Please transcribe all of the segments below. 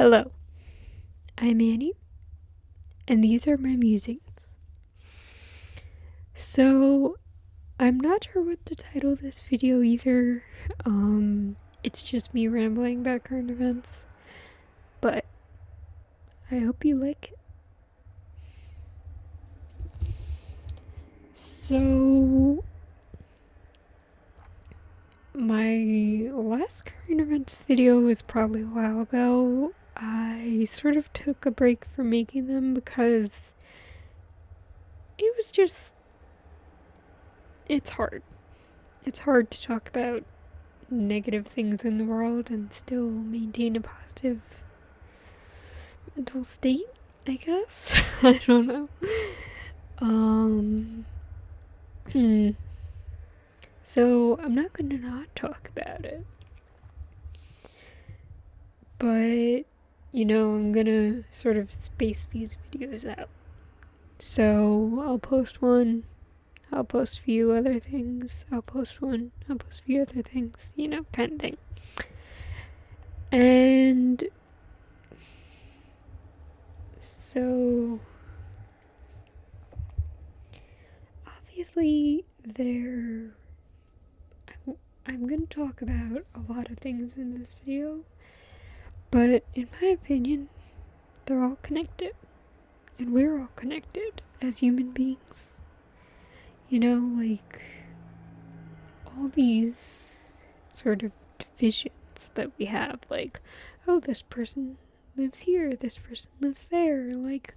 Hello, I'm Annie, and these are my musings. So, I'm not sure what to title this video either. It's just me rambling about current events, but I hope you like it. So, my last current events video was probably a while ago. I sort of took a break from making them because it was just, it's hard. It's hard to talk about negative things in the world and still maintain a positive mental state, I guess. I don't know. So I'm not gonna not talk about it. But, I'm gonna sort of space these videos out. So I'll post one, I'll post a few other things, I'll post one, I'll post a few other things, kind of thing. And so obviously I'm going to talk about a lot of things in this video, but in my opinion, they're all connected, and we're all connected as human beings. Like all these sort of divisions that we have, like, oh, this person lives here, this person lives there, like,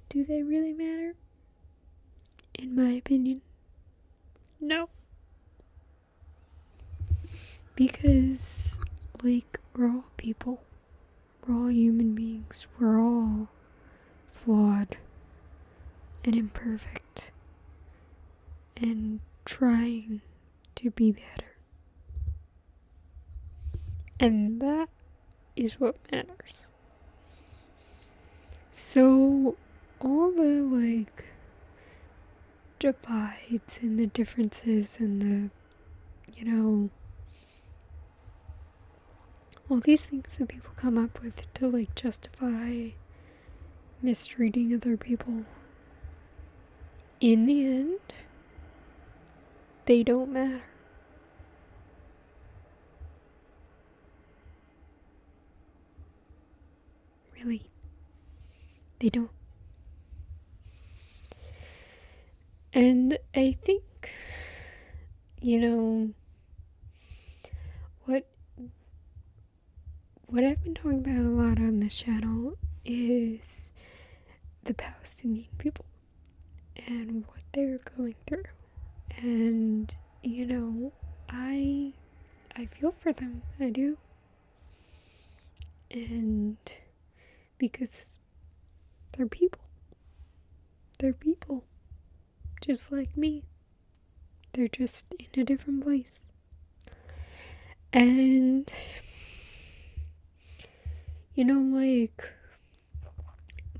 do they really matter? In my opinion, no. Because, like, we're all people. We're all human beings. We're all flawed and imperfect and trying to be better. And that is what matters. So, all the, like, divides and the differences and the, all these things that people come up with to, like, justify mistreating other people, in the end, they don't matter. Really, they don't. And I think, what I've been talking about a lot on this channel is the Palestinian people and what they're going through. And, I feel for them. I do. And because they're people. They're people. Just like me. They're just in a different place. And, like,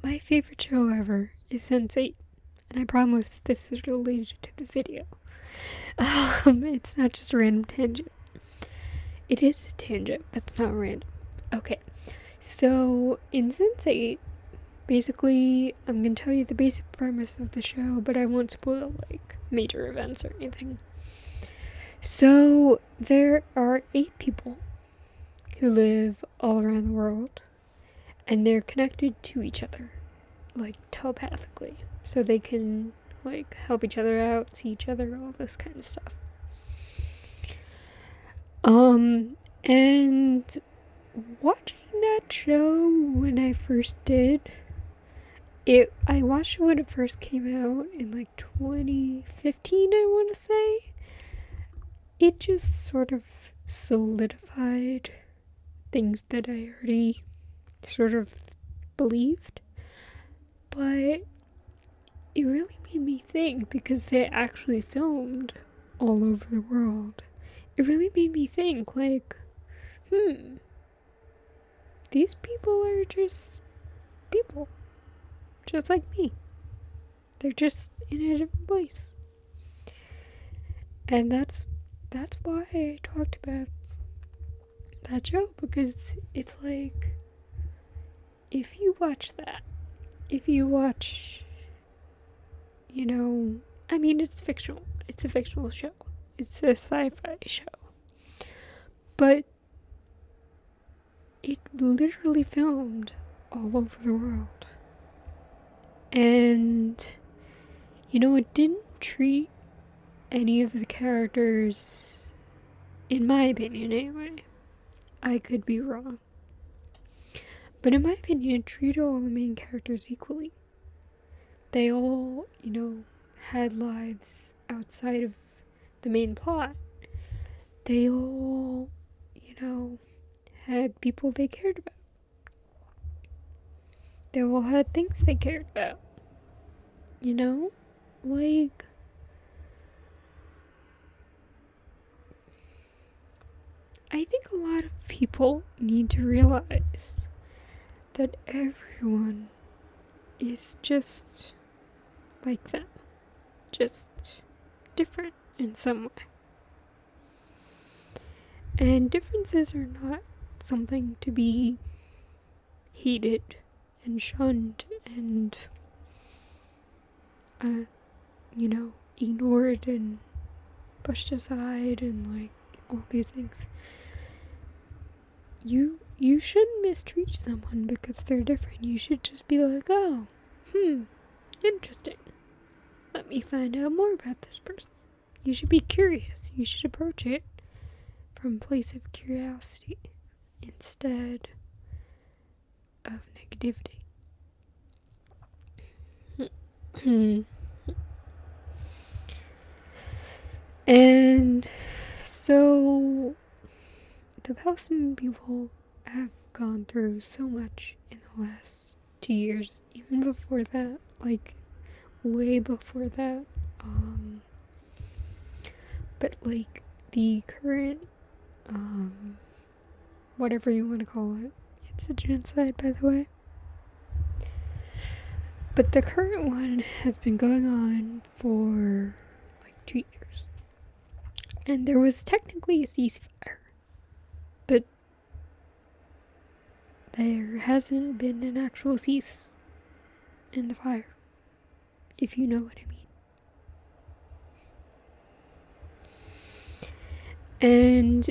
my favorite show ever is Sense8. And I promise this is related to the video. It's not just a random tangent. It is a tangent, but it's not random. Okay. So, in Sense8, basically, I'm going to tell you the basic premise of the show, but I won't spoil, like, major events or anything. So, there are 8 people who live all around the world, and they're connected to each other, like, telepathically. So they can, like, help each other out, see each other, all this kind of stuff. And watching that show when I first did, I watched it when it first came out in, like, 2015, I want to say. It just sort of solidified things that I already sort of believed. But it really made me think, because they actually filmed all over the world. It really made me think, like, these people are just people. Just like me. They're just in a different place. And that's why I talked about that show, because it's like, if you watch that, if you watch, I mean, it's fictional. It's a fictional show. It's a sci-fi show. But it literally filmed all over the world. And, it didn't treat any of the characters, in my opinion anyway, I could be wrong, but in my opinion, it treated all the main characters equally. They all, had lives outside of the main plot. They all, had people they cared about. They all had things they cared about. Like, I think a lot of people need to realize that everyone is just like them. Just different in some way. And differences are not something to be hated and shunned and, ignored and pushed aside and, like, all these things. You shouldn't mistreat someone because they're different. You should just be like, oh, interesting. Let me find out more about this person. You should be curious. You should approach it from a place of curiosity instead of negativity. And so the Palestinian people have gone through so much in the last 2 years, even before that, like way before that. But like the current, whatever you want to call it, it's a genocide, by the way. But the current one has been going on for like 2 years. And there was technically a ceasefire. But there hasn't been an actual cease in the fire, if you know what I mean. And,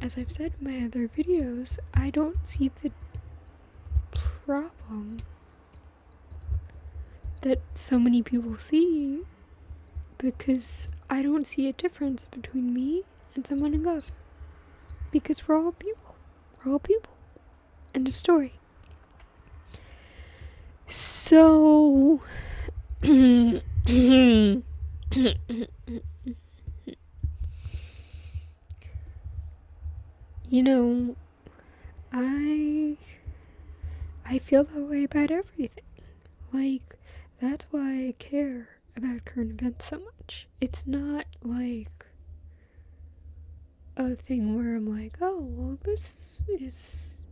as I've said in my other videos, I don't see the problem that so many people see, because I don't see a difference between me and someone in Gaza. Because we're all people. We're all people. End of story. So, I feel that way about everything. Like, that's why I care about current events so much. It's not like a thing where I'm like, oh, well, this is,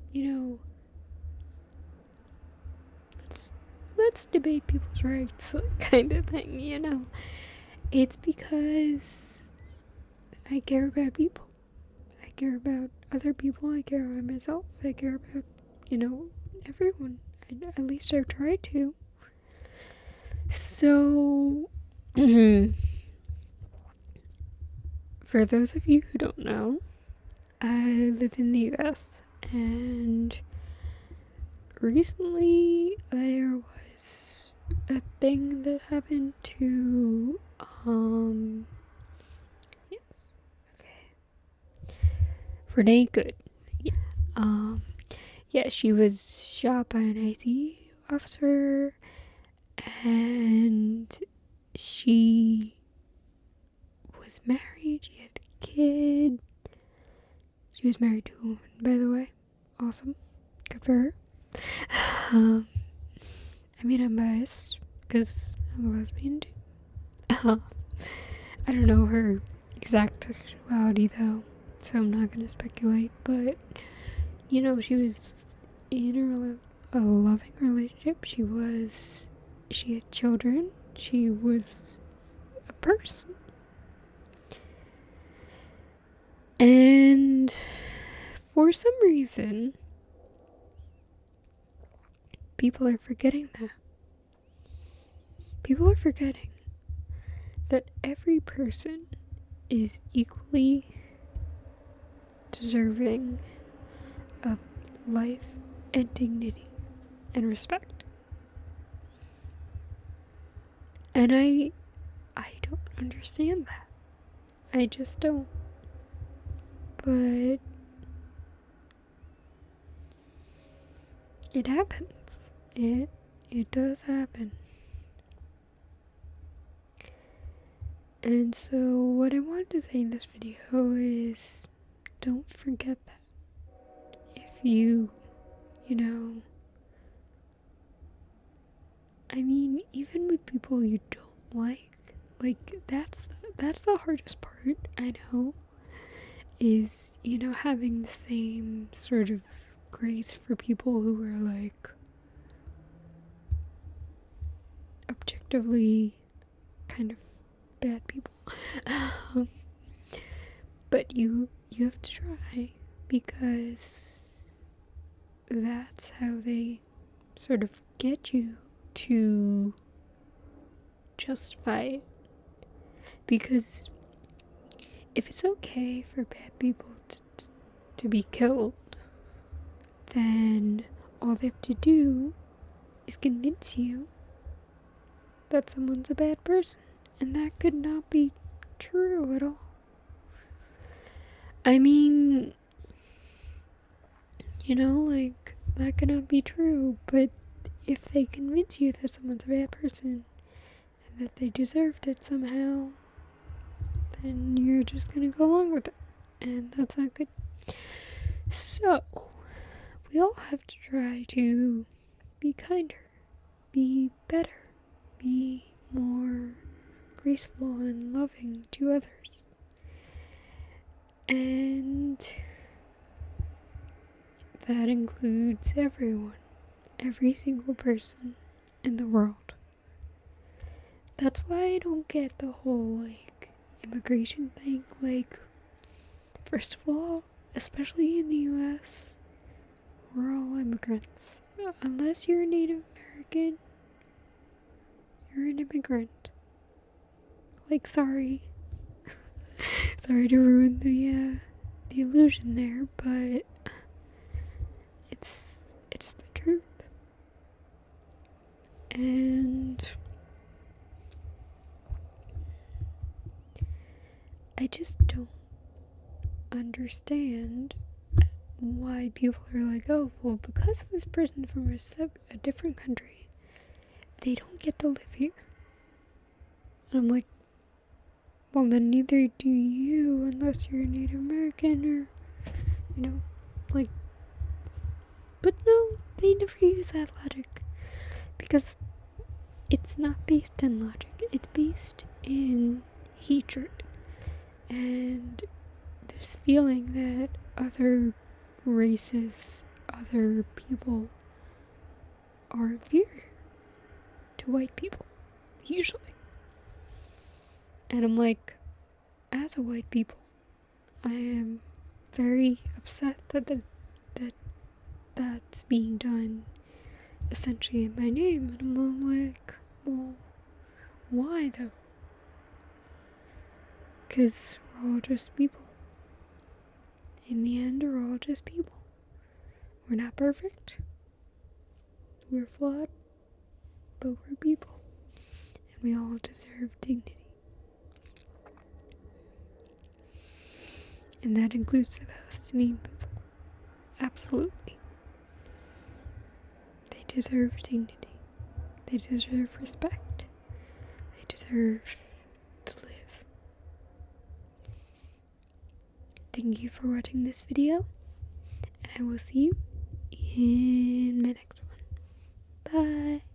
let's debate people's rights, kind of thing, It's because I care about people. I care about other people. I care about myself. I care about, everyone. At least I've tried to. So, for those of you who don't know, I live in the US, and recently there was a thing that happened to, Renee Good. Yeah, she was shot by an IC officer, and she was married. She had a kid. She was married to a woman, by the way. Awesome. Good for her. I mean, I'm biased because I'm a lesbian too. I don't know her exact sexuality though, so I'm not gonna speculate, but she was in a loving relationship. She had children. She was a person. And for some reason, people are forgetting that. People are forgetting that every person is equally deserving of life and dignity and respect. And I don't understand that. I just don't. But it happens. It does happen. And so what I wanted to say in this video is, don't forget that. If you know, I mean, even with people you don't like that's the hardest part, I know, is, having the same sort of grace for people who are like objectively kind of bad people. But you have to try, because that's how they sort of get you to justify it. Because if it's okay for bad people to be killed, then all they have to do is convince you that someone's a bad person. And that could not be true at all. I mean, that could not be true, but if they convince you that someone's a bad person and that they deserved it somehow, then you're just gonna go along with it. And that's not good. So, we all have to try to be kinder, be better, be more graceful and loving to others. And that includes everyone, every single person in the world. That's why I don't get the whole, immigration thing. First of all, especially in the US, we're all immigrants. Unless you're a Native American, you're an immigrant. Sorry. Sorry to ruin the illusion there, but it's the truth. And I just don't understand why people are like, oh, well, because this person's from a different country, they don't get to live here. And I'm like, well, then neither do you, unless you're a Native American or, but no, they never use that logic, because it's not based in logic, it's based in hatred, and this feeling that other races, other people are inferior to white people, usually. And I'm like, as a white people, I am very upset that that's being done essentially in my name. And I'm like, well, why though? Because we're all just people. In the end, we're all just people. We're not perfect. We're flawed. But we're people. And we all deserve dignity. And that includes the Palestinian people. Absolutely. They deserve dignity. They deserve respect. They deserve to live. Thank you for watching this video, and I will see you in my next one. Bye.